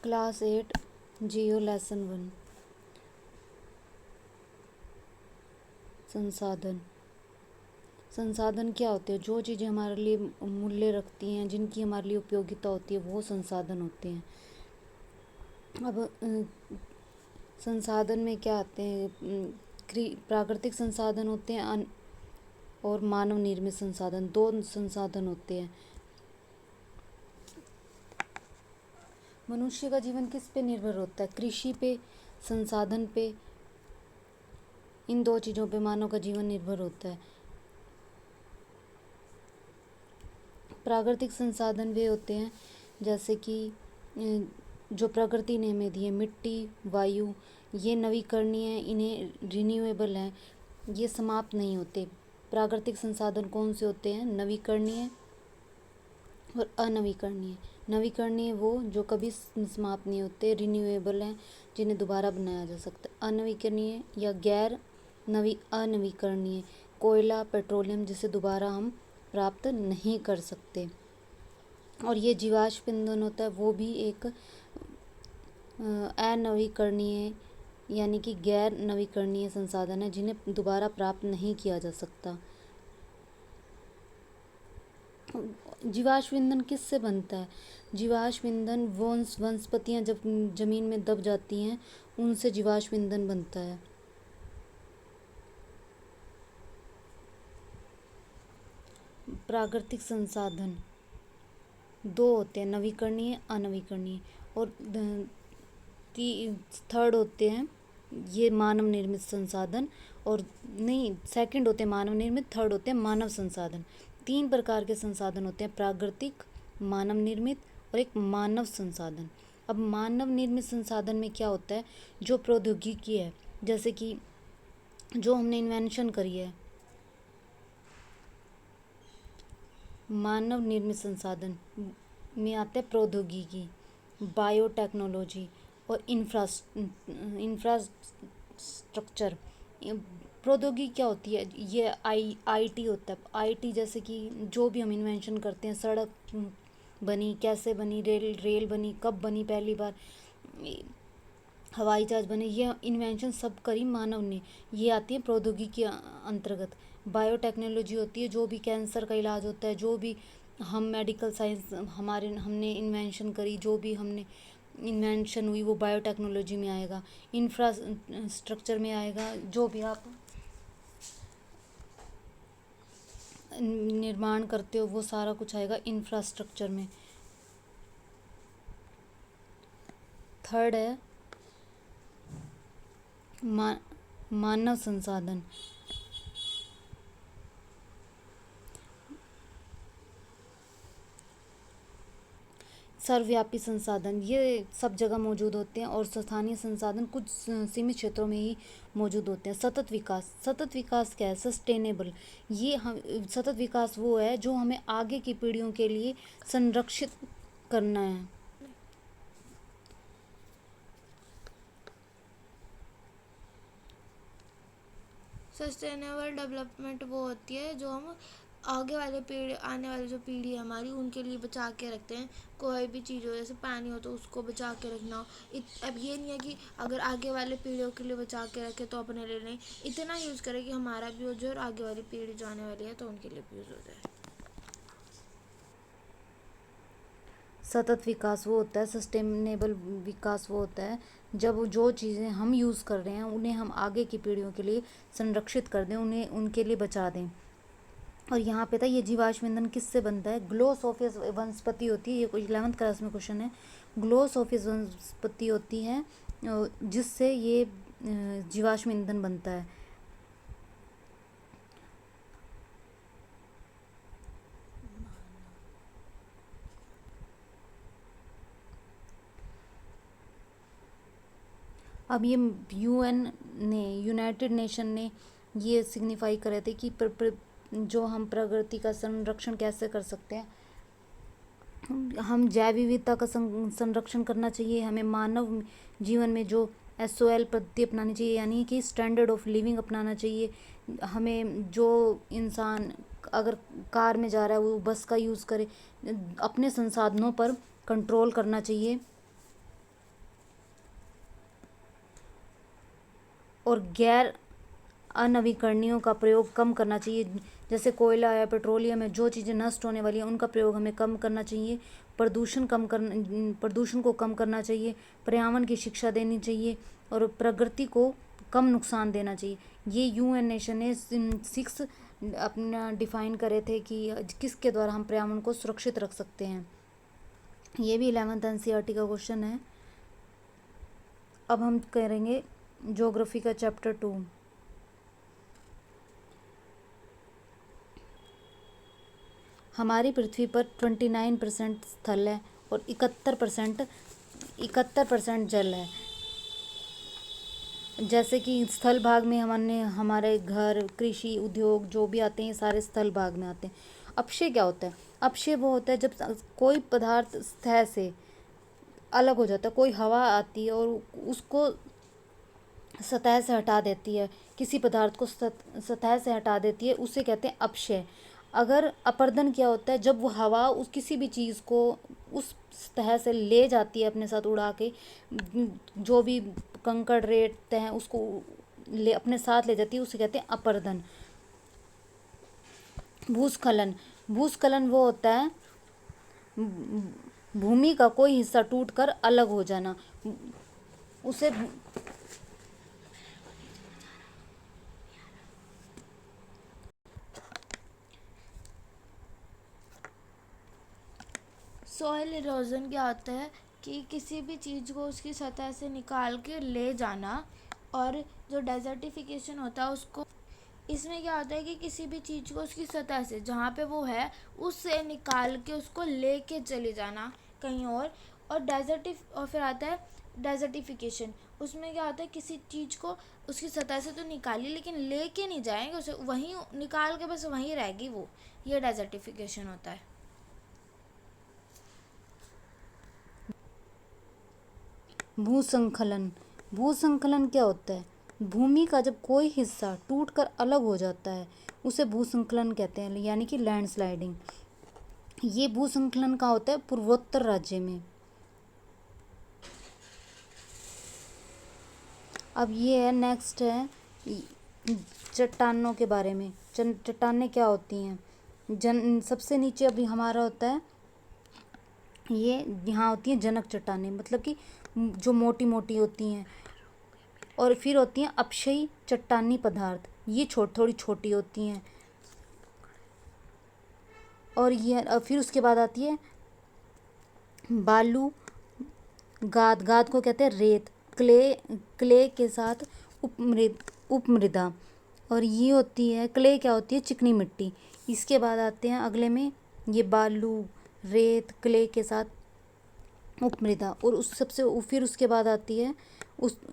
Class 8 जियो lesson 1 संसाधन। संसाधन क्या होते हैं? जो चीज़ें हमारे लिए मूल्य रखती हैं, जिनकी हमारे लिए उपयोगिता होती है, वो संसाधन होते हैं। अब संसाधन में क्या आते हैं? प्राकृतिक संसाधन होते हैं और मानव निर्मित संसाधन, दो संसाधन होते हैं। मनुष्य का जीवन किस पे निर्भर होता है? कृषि पे, संसाधन पे, इन दो चीज़ों पे मानव का जीवन निर्भर होता है। प्राकृतिक संसाधन वे होते हैं जैसे कि जो प्रकृति ने हमें दिए, मिट्टी, वायु, ये नवीकरणीय हैं, इन्हें रिन्यूएबल हैं, ये समाप्त नहीं होते। प्राकृतिक संसाधन कौन से होते हैं? नवीकरणीय और अनवीकरणीय। नवीकरणीय वो जो कभी समाप्त नहीं होते, रिन्यूएबल हैं, जिन्हें दोबारा बनाया जा सकता है। अनवीकरणीय या गैर अनवीकरणीय, कोयला, पेट्रोलियम, जिसे दोबारा हम प्राप्त नहीं कर सकते। और ये जीवाश्म ईंधन होता है, वो भी एक अनवीकरणीय यानी कि गैर नवीकरणीय संसाधन है, जिन्हें दोबारा प्राप्त नहीं किया जा सकता। जीवाश्म ईंधन किससे बनता है? जीवाश्म ईंधन वनस्पतियाँ जब जमीन में दब जाती हैं, उनसे जीवाश्म ईंधन बनता है। प्राकृतिक संसाधन दो होते हैं, नवीकरणीय, अनवीकरणीय। और थर्ड होते हैं ये मानव निर्मित संसाधन, और नहीं, सेकंड होते हैं मानव निर्मित, थर्ड होते हैं मानव संसाधन। 3 प्रकार के संसाधन होते हैं, प्राकृतिक, मानव निर्मित और एक मानव संसाधन। अब मानव निर्मित संसाधन में क्या होता है? जो प्रौद्योगिकी है, जैसे कि जो हमने इन्वेंशन करी है। मानव निर्मित संसाधन में आता है प्रौद्योगिकी, बायोटेक्नोलॉजी और इंफ्रास्ट्रक्चर। प्रौद्योगिकी क्या होती है? ये आईटी होता है। आईटी जैसे कि जो भी हम इन्वेंशन करते हैं, सड़क बनी, कैसे बनी, रेल बनी, कब बनी पहली बार, हवाई जहाज बने, ये इन्वेंशन सब करी मानव ने, ये आती है प्रौद्योगिकी के अंतर्गत। बायोटेक्नोलॉजी होती है, जो भी कैंसर का इलाज होता है, जो भी हम मेडिकल साइंस हमने इन्वेंशन करी, जो भी हमने इन्वेंशन हुई, वो बायोटेक्नोलॉजी में आएगा। इंफ्रास्ट्रक्चर में आएगा, जो भी आप निर्माण करते हो, वो सारा कुछ आएगा इंफ्रास्ट्रक्चर में। थर्ड है मानव संसाधन। सर्वव्यापी संसाधन, ये सब जगह मौजूद होते हैं, और स्थानीय संसाधन कुछ सीमित क्षेत्रों में ही मौजूद होते हैं। सतत विकास। सतत विकास क्या है? सस्टेनेबल। ये हम सतत विकास वो है जो हमें आगे की पीढ़ियों के लिए संरक्षित करना है। सस्टेनेबल डेवलपमेंट वो होती है जो हम आगे वाले पीढ़ी, आने वाली जो पीढ़ी है हमारी, उनके लिए बचा के रखते हैं। कोई भी चीज़ हो, जैसे पानी हो तो उसको बचा के रखना हो। अब ये नहीं है कि अगर आगे वाले पीढ़ियों के लिए बचा के रखे तो अपने लिए नहीं, इतना यूज़ करें कि हमारा भी हो जाए और आगे वाली पीढ़ी जो आने वाली है तो उनके लिए भी यूज़ हो जाए। सतत विकास वो होता है, सस्टेनेबल विकास वो होता है जब जो चीज़ें हम यूज़ कर रहे हैं उन्हें हम आगे की पीढ़ियों के लिए संरक्षित कर दें, उन्हें उनके लिए बचा दें। और यहाँ पे था ये जीवाश्म ईंधन किससे बनता है? ग्लोसोफियस वनस्पति होती है, ये कुछ 11th क्लास में क्वेश्चन है। ग्लोसोफियस वनस्पति होती है जिससे ये जीवाश्म ईंधन बनता है। अब ये यूनाइटेड नेशन ने ये सिग्निफाई करे थे कि जो हम प्रकृति का संरक्षण कैसे कर सकते हैं। हम जैव विविधता का संरक्षण करना चाहिए। हमें मानव जीवन में जो SOL पद्धति अपनानी चाहिए, यानी कि स्टैंडर्ड ऑफ लिविंग अपनाना चाहिए। हमें जो इंसान अगर कार में जा रहा है वो बस का यूज़ करे, अपने संसाधनों पर कंट्रोल करना चाहिए। और गैर अनवीकरणीयों का प्रयोग कम करना चाहिए। जैसे कोयला या पेट्रोलियम है, जो चीज़ें नष्ट होने वाली हैं उनका प्रयोग हमें कम करना चाहिए। प्रदूषण को कम करना चाहिए, पर्यावरण की शिक्षा देनी चाहिए और प्रकृति को कम नुकसान देना चाहिए। ये यूएन नेशन ने 6 अपना डिफाइन करे थे कि किसके द्वारा हम पर्यावरण को सुरक्षित रख सकते हैं। ये भी 11th एनसीईआरटी का क्वेश्चन है। अब हम करेंगे ज्योग्राफी का चैप्टर 2। हमारी पृथ्वी पर 29% स्थल है और 71% जल है। जैसे कि स्थल भाग में हमारे घर, कृषि, उद्योग जो भी आते हैं सारे स्थल भाग में आते हैं। अपक्षय क्या होता है? अपक्षय वो होता है जब कोई पदार्थ सतह से अलग हो जाता है, कोई हवा आती है और उसको सतह से हटा देती है, किसी पदार्थ को सतह से हटा देती है, उसे कहते हैं अपक्षय। अगर अपरदन क्या होता है? जब वो हवा किसी भी चीज़ को उस सतह से ले जाती है अपने साथ उड़ा के, जो भी कंकड़ रेत हैं उसको अपने साथ ले जाती है, उसे कहते हैं अपरदन। भूस्खलन वो होता है भूमि का कोई हिस्सा टूटकर अलग हो जाना, उसे सॉइल इरोजन क्या होता है कि किसी भी चीज़ को उसकी सतह से निकाल के ले जाना। और जो डेजर्टिफिकेशन होता है उसको, इसमें क्या होता है कि किसी भी चीज़ को उसकी सतह से जहाँ पे वो है उससे निकाल के उसको लेके चले जाना कहीं और और फिर आता है डेजर्टिफिकेशन। उसमें क्या होता है किसी चीज़ को उसकी सतह से तो निकाली लेकिन लेके नहीं जाएंगे उसे, वहीं निकाल के बस वहीं रहेगी वो, ये डेजर्टिफिकेशन होता है। भूसंकलन क्या होता है? भूमि का जब कोई हिस्सा टूटकर अलग हो जाता है उसे भूसंकलन कहते हैं, यानी कि लैंडस्लाइडिंग। ये भूसंकलन का होता है पूर्वोत्तर राज्य में। अब ये है नेक्स्ट है चट्टानों के बारे में। चट्टानें क्या होती हैं? सबसे नीचे अभी हमारा होता है, ये यहाँ होती हैं जनक चट्टानें, मतलब कि जो मोटी मोटी होती हैं। और फिर होती हैं अपक्षयी चट्टानी पदार्थ, ये थोड़ी छोटी होती हैं। और ये फिर उसके बाद आती है बालू, गाद को कहते हैं रेत, क्ले के साथ उपमृदा। और ये होती है क्ले क्या होती है? चिकनी मिट्टी। इसके बाद आते हैं अगले में ये बालू, रेत, क्ले के साथ उपमृदा। और फिर उसके बाद आती है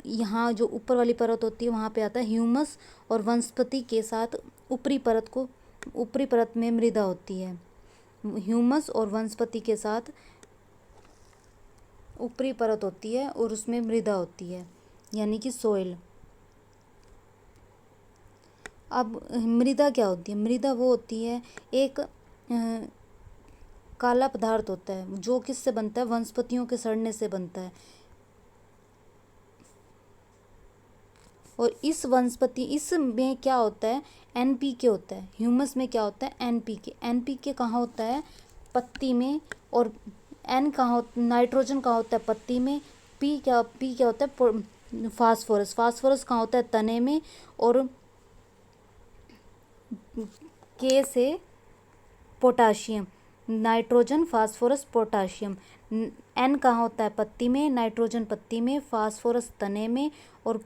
यहाँ जो ऊपर वाली परत होती है वहाँ पे आता है ह्यूमस और वनस्पति के साथ ऊपरी परत में मृदा होती है। ह्यूमस और वनस्पति के साथ ऊपरी परत होती है और उसमें मृदा होती है, यानी कि सोइल। अब मृदा क्या होती है? मृदा वो होती है एक काला पदार्थ होता है जो किससे बनता है? वनस्पतियों के सड़ने से बनता है। और इसमें क्या होता है? एनपीके होता है। ह्यूमस में क्या होता है? एनपीके कहाँ होता है? पत्ती में। और नाइट्रोजन कहाँ होता है? पत्ती में। पी क्या होता है? फास्फोरस कहाँ होता है? तने में। और के से potassium, nitrogen, phosphorus, potassium. N कहाँ होता है? पत्ती में। नाइट्रोजन पत्ती में, फास्फोरस तने में और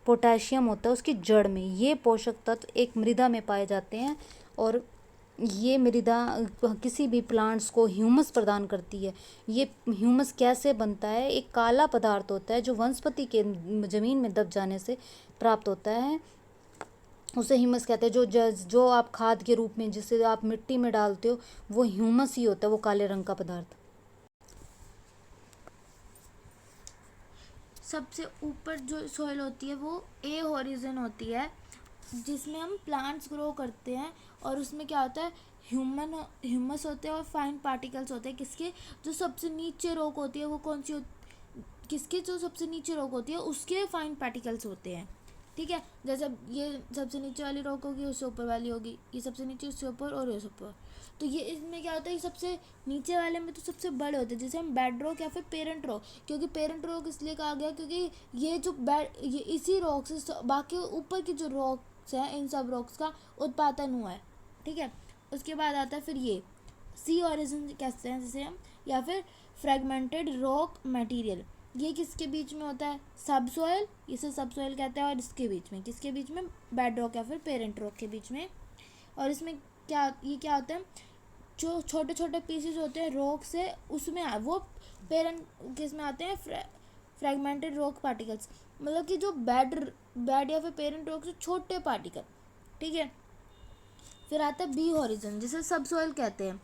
पोटाशियम होता है उसकी जड़ में। ये पोषक तत्व एक मृदा में पाए जाते हैं और ये मृदा किसी भी प्लांट्स को ह्यूमस प्रदान करती है। ये ह्यूमस कैसे बनता है? एक काला पदार्थ होता है जो वनस्पति के ज़मीन में दब जाने से प्राप्त होता है, उसे ह्यूमस कहते हैं। जो आप खाद के रूप में जिसे आप मिट्टी में डालते हो वो ह्यूमस ही होता है, वो काले रंग का पदार्थ। सबसे ऊपर जो सॉइल होती है वो ए होरिजन होती है, जिसमें हम प्लांट्स ग्रो करते हैं। और उसमें क्या होता है? ह्यूमस होते हैं और फाइन पार्टिकल्स होते हैं। किसके? जो सबसे नीचे रॉक होती है वो कौन सी किसके जो सबसे नीचे रॉक होती है उसके फाइन पार्टिकल्स होते हैं। ठीक है। जैसे अब ये सबसे नीचे वाली रॉक होगी, उससे ऊपर वाली होगी, ये सबसे नीचे, उससे ऊपर और ये ऊपर। तो ये इसमें क्या होता है, सबसे नीचे वाले में तो सबसे बड़े होते हैं, जैसे हम बेड रॉक या फिर पेरेंट रॉक। क्योंकि पेरेंट रॉक इसलिए कहा गया क्योंकि ये जो ये इसी रॉक से बाकी ऊपर की जो रॉक्स हैं, इन सब रॉक्स का उत्पादन हुआ है। ठीक है। उसके बाद आता है फिर ये सी ऑरिजिन कहते हैं जिसे हम, या फिर फ्रेगमेंटेड रॉक मटेरियल। ये किसके बीच में होता है, सब सॉइल, इसे सब सॉइल कहते हैं। और इसके बीच में, किसके बीच में, बेड रॉक या फिर पेरेंट रॉक के बीच में। और इसमें क्या, ये क्या होता है, जो छोटे छोटे पीसेस होते हैं रॉक से, उसमें वो पेरेंट किस में आते हैं, फ्रेगमेंटेड रॉक पार्टिकल्स, मतलब कि जो बेड या फिर पेरेंट रॉक से छोटे पार्टिकल। ठीक है। फिर आता है बी हॉरिजन, जिसे सब सॉइल कहते हैं।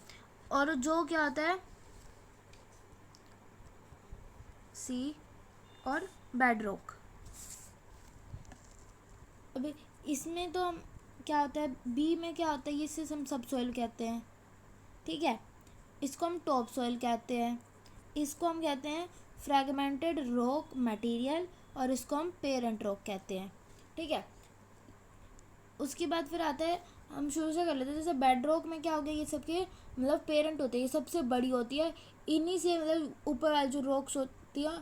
और जो क्या होता है, सी और बेड रॉक। अभी इसमें तो हम क्या होता है, बी में क्या होता है, ये इसे हम सब सॉइल कहते हैं। ठीक है। इसको हम टॉप सॉइल कहते हैं, इसको हम कहते हैं फ्रेगमेंटेड रॉक मटेरियल, और इसको हम पेरेंट रॉक कहते हैं। ठीक है। उसके बाद फिर आता है, हम शुरू से कर लेते हैं। जैसे बेड रॉक में क्या हो गया, ये सबके मतलब पेरेंट होते हैं, ये सबसे बड़ी होती है। इन्हीं से मतलब ऊपर वाली जो रॉक्स होती है,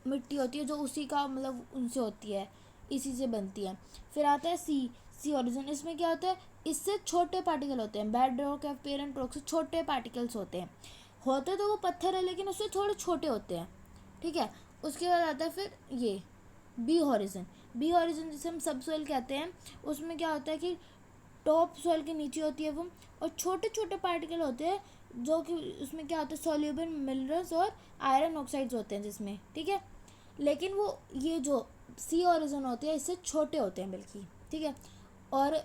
मिट्टी होती है, जो उसी का मतलब उनसे होती है, इसी से बनती है। फिर आता है सी ओरिजिन। इसमें क्या होता है, इससे छोटे पार्टिकल होते हैं। बेड रॉक या पेरेंट रॉक से छोटे पार्टिकल्स होते हैं। होते तो वो पत्थर है, लेकिन उससे थोड़े छोटे होते हैं। ठीक है। उसके बाद आता है फिर ये बी हॉरिजन। बी हॉरिजन जिसे हम सब सॉइल कहते हैं, उसमें क्या होता है कि टॉप सॉइल के नीचे होती है वो, और छोटे छोटे पार्टिकल होते हैं, जो कि उसमें क्या होता है, सॉल्युबल मिनरल्स और आयरन ऑक्साइड्स होते हैं जिसमें। ठीक है। लेकिन वो ये जो सी ओरिजिन होते हैं, इससे छोटे होते हैं बल्कि। ठीक है। और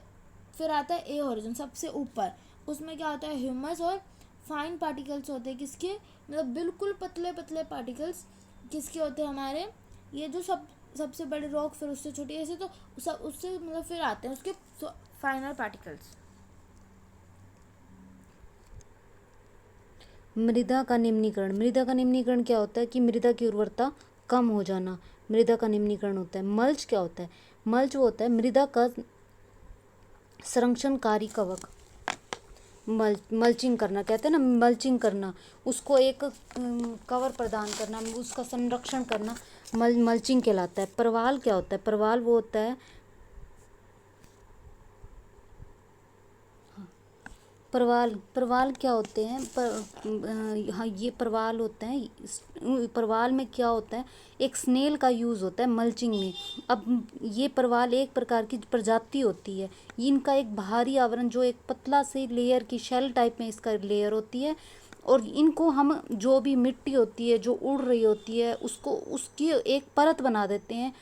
फिर आता है ए ओरिजिन, सबसे ऊपर। उसमें क्या होता है, ह्यूमस और फाइन पार्टिकल्स होते हैं। किसके, मतलब बिल्कुल पतले पतले पार्टिकल्स किसके होते हैं, हमारे ये जो सबसे बड़े रॉक, फिर उससे छोटे, ऐसे तो सब उससे मतलब फिर आते हैं उसके फाइनल पार्टिकल्स। मृदा का निम्नीकरण। मृदा का निम्नीकरण क्या होता है कि मृदा की उर्वरता कम हो जाना, मृदा का निम्नीकरण होता है। मल्च क्या होता है, मल्च वो होता है मृदा का संरक्षणकारी कवक। मल्चिंग करना कहते हैं ना, मल्चिंग करना, उसको एक कवर प्रदान करना, उसका संरक्षण करना, मल्चिंग कहलाता है। प्रवाल क्या होता है, प्रवाल वो होता है, प्रवाल क्या होते हैं, हाँ ये प्रवाल होते हैं। प्रवाल में क्या होता है, एक स्नेल का यूज़ होता है मल्चिंग में। अब ये प्रवाल एक प्रकार की प्रजाति होती है। इनका एक बाहरी आवरण जो एक पतला से लेयर की शेल टाइप में इसका लेयर होती है, और इनको हम जो भी मिट्टी होती है जो उड़ रही होती है, उसको उसकी एक परत बना देते हैं,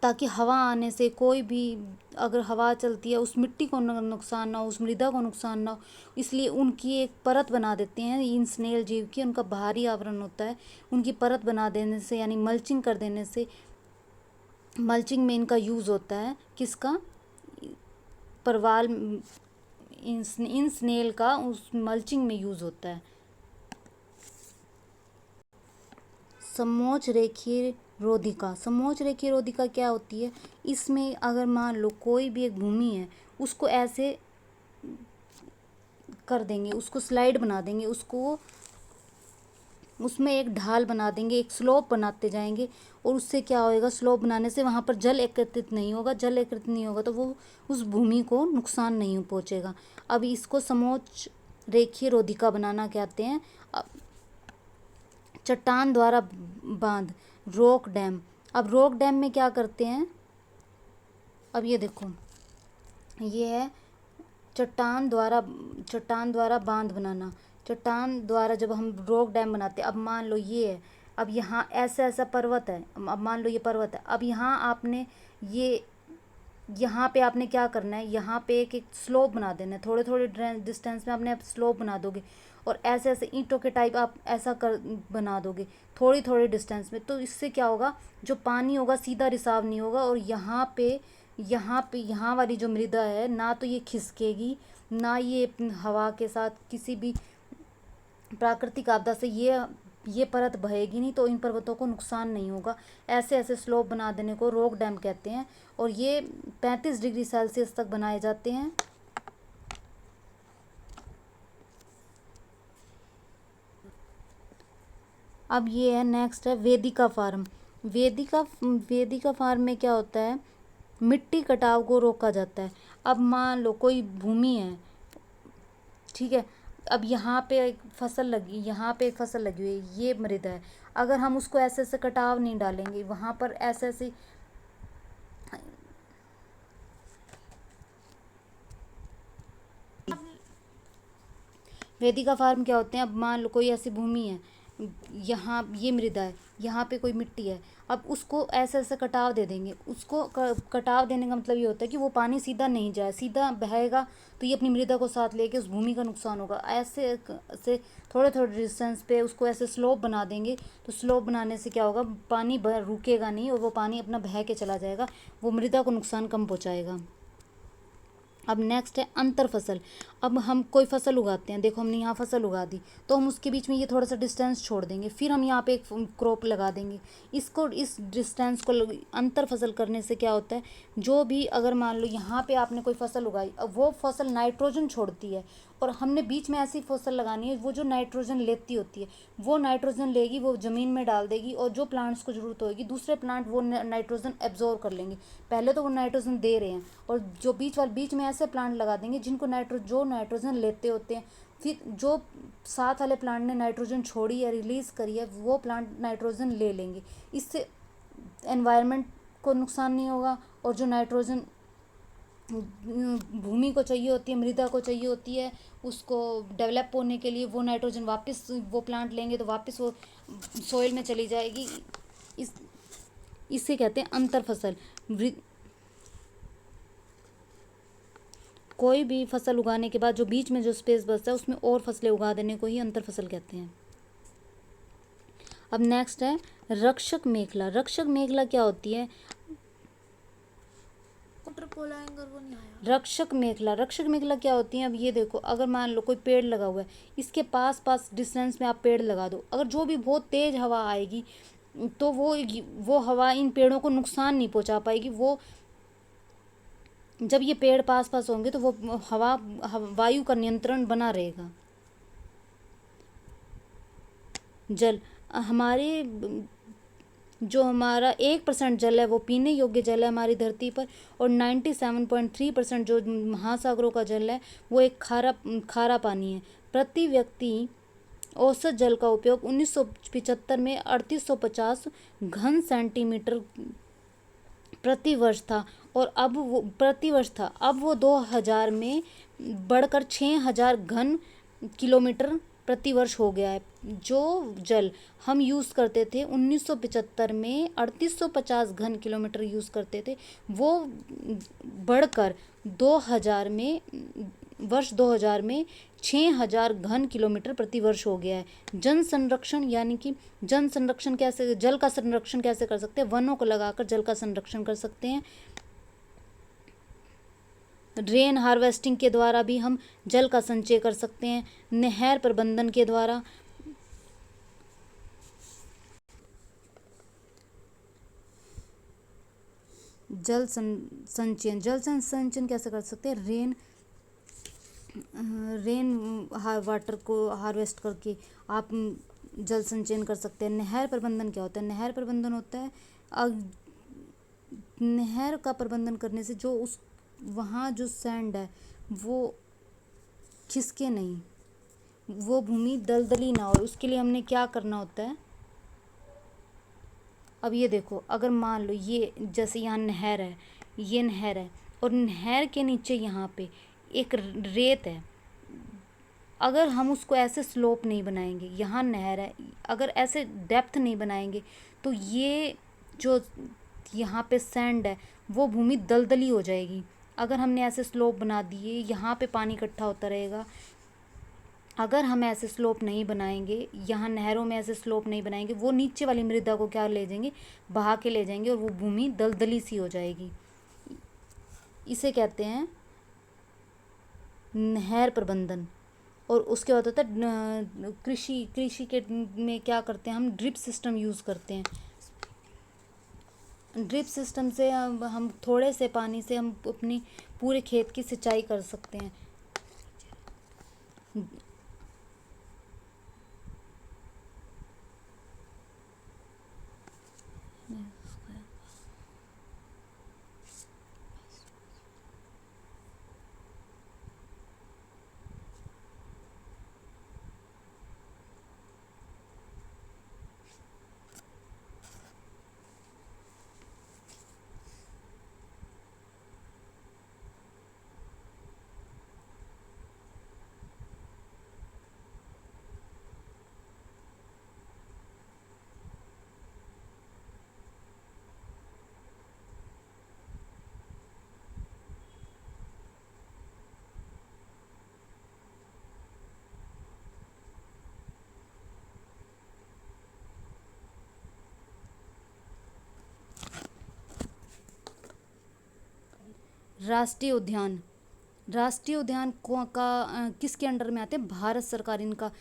ताकि हवा आने से कोई भी, अगर हवा चलती है उस मिट्टी को नुकसान ना हो, उस मृदा को नुकसान ना हो, इसलिए उनकी एक परत बना देते हैं। इन स्नेल जीव की उनका बाहरी आवरण होता है, उनकी परत बना देने से, यानी मल्चिंग कर देने से, मल्चिंग में इनका यूज़ होता है। किसका, परवाल, इन स्नेल का उस मल्चिंग में यूज़ होता है। समोच्च रेखीय रोधिका। समोच्च रेखीय रोधिका क्या होती है, इसमें अगर मान लो कोई भी एक भूमि है, उसको ऐसे कर देंगे, उसको स्लाइड बना देंगे, उसको उसमें एक ढाल बना देंगे, एक स्लोप बनाते जाएंगे, और उससे क्या होएगा, स्लोप बनाने से वहाँ पर जल एकत्रित नहीं होगा। जल एकत्रित नहीं होगा तो वो उस भूमि को नुकसान नहीं पहुँचेगा। अब इसको समोच्च रेखीय रोधिका बनाना कहते हैं। चट्टान द्वारा बांध, रॉक डैम। अब रॉक डैम में क्या करते हैं, अब ये देखो, ये है चट्टान द्वारा बांध बनाना। चट्टान द्वारा जब हम रॉक डैम बनाते हैं, अब मान लो ये है, अब यहाँ ऐसा पर्वत है, अब मान लो ये पर्वत है, अब यहाँ आपने यहाँ पे आपने क्या करना है, यहाँ पे एक स्लोप बना देना है। थोड़े थोड़े डिस्टेंस में आपने स्लोप बना दोगे, और ऐसे ऐसे ईंटों के टाइप आप ऐसा कर बना दोगे थोड़ी थोड़ी डिस्टेंस में। तो इससे क्या होगा, जो पानी होगा सीधा रिसाव नहीं होगा, और यहाँ वाली जो मृदा है, ना तो ये खिसकेगी, ना ये हवा के साथ किसी भी प्राकृतिक आपदा से ये ये परत बहेगी नहीं तो इन पर्वतों को नुकसान नहीं होगा। ऐसे ऐसे स्लोप बना देने को रॉक डैम कहते हैं और ये 35 डिग्री सेल्सियस तक बनाए जाते हैं। अब ये है नेक्स्ट है वेदिका फार्म। वेदिका फार्म में क्या होता है, मिट्टी कटाव को रोका जाता है। अब मान लो कोई भूमि है, ठीक है, अब यहाँ पे एक फसल लगी, यहाँ पे एक फसल लगी हुई है, ये मृदा है। अगर हम उसको ऐसे ऐसे कटाव नहीं डालेंगे, वहाँ पर ऐसे ऐसे वेदिका फार्म क्या होते हैं, अब मान लो कोई ऐसी भूमि है, यहाँ ये मृदा है, यहाँ पे कोई मिट्टी है, अब उसको ऐसे ऐसे कटाव दे देंगे। उसको कटाव देने का मतलब ये होता है कि वो पानी सीधा नहीं जाए, सीधा बहेगा तो ये अपनी मृदा को साथ लेके उस भूमि का नुकसान होगा। ऐसे से थोड़े थोड़े डिस्टेंस पे उसको ऐसे स्लोप बना देंगे, तो स्लोप बनाने से क्या होगा, पानी रुकेगा नहीं और वो पानी अपना बह के चला जाएगा, वो मृदा को नुकसान कम पहुँचाएगा। अब नेक्स्ट है अंतर फसल। अब हम कोई फसल उगाते हैं, देखो हमने यहाँ फसल उगा दी, तो हम उसके बीच में ये थोड़ा सा डिस्टेंस छोड़ देंगे, फिर हम यहाँ पे एक क्रॉप लगा देंगे। इसको इस डिस्टेंस को अंतर फसल करने से क्या होता है, जो भी अगर मान लो यहाँ पे आपने कोई फसल उगाई, अब वो फसल नाइट्रोजन छोड़ती है और हमने बीच में ऐसी फसल लगानी है वो जो नाइट्रोजन लेती होती है, वो नाइट्रोजन लेगी, वो ज़मीन में डाल देगी और जो प्लांट्स को ज़रूरत होगी दूसरे प्लांट वो नाइट्रोजन एब्जॉर्व कर लेंगे। पहले तो वो नाइट्रोजन दे रहे हैं और जो बीच में ऐसे प्लांट लगा देंगे जिनको जो नाइट्रोजन लेते होते हैं, फिर जो साथ वाले प्लांट ने नाइट्रोजन छोड़ी है, रिलीज़ करी है, वो प्लांट नाइट्रोजन ले लेंगे। इससे एनवायरनमेंट को नुकसान नहीं होगा और जो नाइट्रोजन भूमि को चाहिए होती है, मृदा को चाहिए होती है, उसको डेवलप होने के लिए वो नाइट्रोजन वापस वो प्लांट लेंगे तो वापस वो सोइल में चली जाएगी। इसे कहते हैं अंतर फसल। कोई भी फसल उगाने के बाद जो बीच में जो स्पेस बचता है उसमें और फसलें उगा देने को ही अंतर फसल कहते हैं। अब नेक्स्ट है रक्षक मेखला। रक्षक मेखला क्या होती है, रक्षक मेखला क्या होती है, अब ये देखो, अगर मान लो कोई पेड़ लगा हुआ है, इसके पास डिस्टेंस में आप पेड़ लगा दो, अगर जो भी बहुत तेज हवा आएगी तो वो हवा इन पेड़ों को नुकसान नहीं पहुंचा पाएगी। वो जब ये पेड़ पास होंगे तो वो वायु का नियंत्रण बना रहेगा। जल, जो हमारा 1% जल है वो पीने योग्य जल है हमारी धरती पर, और 97.3% जो महासागरों का जल है वो एक खारा पानी है। प्रति व्यक्ति औसत जल का उपयोग 1975 में 3850 घन सेंटीमीटर प्रति वर्ष था और अब वो 2000 में बढ़कर 6000 घन किलोमीटर प्रति वर्ष हो गया है। जो जल हम यूज़ करते थे 1975 में 3850 घन किलोमीटर यूज़ करते थे, वो बढ़कर 2000 में 6000 घन किलोमीटर प्रति वर्ष हो गया है। जल संरक्षण कैसे, जल का संरक्षण कैसे कर सकते हैं, वनों को लगाकर जल का संरक्षण कर सकते हैं। रेन हार्वेस्टिंग के द्वारा भी हम जल का संचय कर सकते हैं। नहर प्रबंधन के द्वारा जल संचयन कैसे कर सकते हैं, रेन वाटर को हार्वेस्ट करके आप जल संचयन कर सकते हैं। नहर प्रबंधन क्या होता है, नहर प्रबंधन होता है नहर का प्रबंधन करने से जो वहाँ जो सैंड है वो खिसके नहीं, वो भूमि दलदली ना हो, उसके लिए हमने क्या करना होता है। अब ये देखो, अगर मान लो ये जैसे यहाँ नहर है, ये नहर है और नहर के नीचे यहाँ पे एक रेत है, अगर हम उसको ऐसे स्लोप नहीं बनाएंगे, यहाँ नहर है, अगर ऐसे डेप्थ नहीं बनाएंगे तो ये जो यहाँ पे सैंड है वो भूमि दलदली हो जाएगी। अगर हमने ऐसे स्लोप बना दिए, यहाँ पे पानी इकट्ठा होता रहेगा। अगर हम ऐसे स्लोप नहीं बनाएंगे, यहाँ नहरों में ऐसे स्लोप नहीं बनाएंगे, वो नीचे वाली मृदा को क्या ले जाएंगे, बहा के ले जाएंगे और वो भूमि दलदली सी हो जाएगी। इसे कहते हैं नहर प्रबंधन। और उसके बाद होता है कृषि के में क्या करते हैं हम, ड्रिप सिस्टम यूज़ करते हैं। ड्रिप सिस्टम से हम थोड़े से पानी से हम अपनी पूरे खेत की सिंचाई कर सकते हैं। राष्ट्रीय उद्यान, राष्ट्रीय उद्यान किसके अंडर में आते हैं, भारत सरकार इनका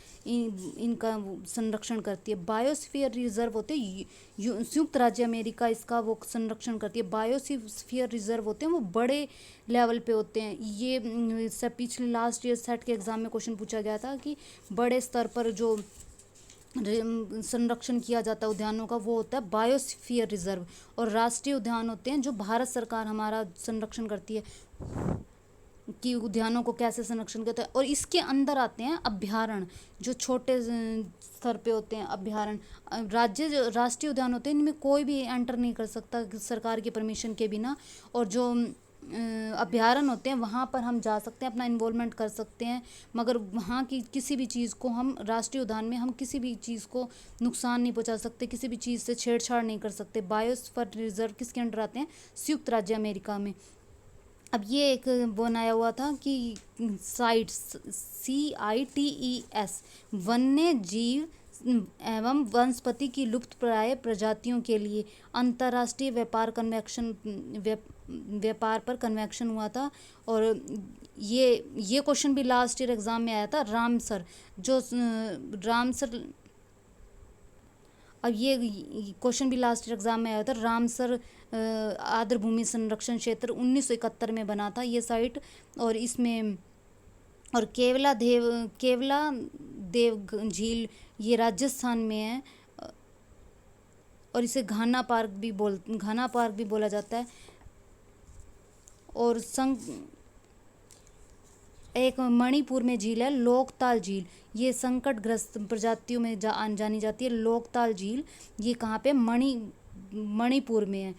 संरक्षण करती है। बायोस्फीयर रिजर्व होते हैं, संयुक्त राज्य अमेरिका इसका वो संरक्षण करती है। बायोस्फीयर रिजर्व होते हैं वो बड़े लेवल पे होते हैं। ये सब पिछले लास्ट ईयर सेट के एग्जाम में क्वेश्चन पूछा गया था कि बड़े स्तर पर जो संरक्षण किया जाता है उद्यानों का वो होता है बायोस्फीयर रिजर्व। और राष्ट्रीय उद्यान होते हैं जो भारत सरकार हमारा संरक्षण करती है कि उद्यानों को कैसे संरक्षण करते हैं। और इसके अंदर आते हैं अभ्यारण्य, जो छोटे स्तर पे होते हैं अभ्यारण्य। राष्ट्रीय उद्यान होते हैं इनमें कोई भी एंटर नहीं कर सकता सरकार की परमिशन के बिना। और जो अभ्यारण्य होते हैं वहाँ पर हम जा सकते हैं, अपना इन्वॉल्वमेंट कर सकते हैं, मगर वहाँ की किसी भी चीज़ को हम राष्ट्रीय उद्यान में हम किसी भी चीज़ को नुकसान नहीं पहुँचा सकते, किसी भी चीज़ से छेड़छाड़ नहीं कर सकते। बायोस्फीयर रिजर्व किसके अंडर आते हैं, संयुक्त राज्य अमेरिका में। अब ये एक बनाया हुआ था कि साइट्स CITES वन्य जीव एवं वनस्पति की लुप्तप्राय प्रजातियों के लिए अंतर्राष्ट्रीय व्यापार पर कन्वेंशन हुआ था। और ये क्वेश्चन भी लास्ट ईयर एग्जाम में आया था। रामसर अब ये क्वेश्चन भी लास्ट एग्जाम में आया था। रामसर आर्द्र भूमि संरक्षण क्षेत्र 1971 में बना था ये साइट। और इसमें और केवला देव झील ये राजस्थान में है। और इसे घाना पार्क भी बोला जाता है। और एक मणिपुर में झील है लोकताल झील, ये संकटग्रस्त प्रजातियों में जानी जाती है। लोकताल झील ये कहाँ पे, मणिपुर में है।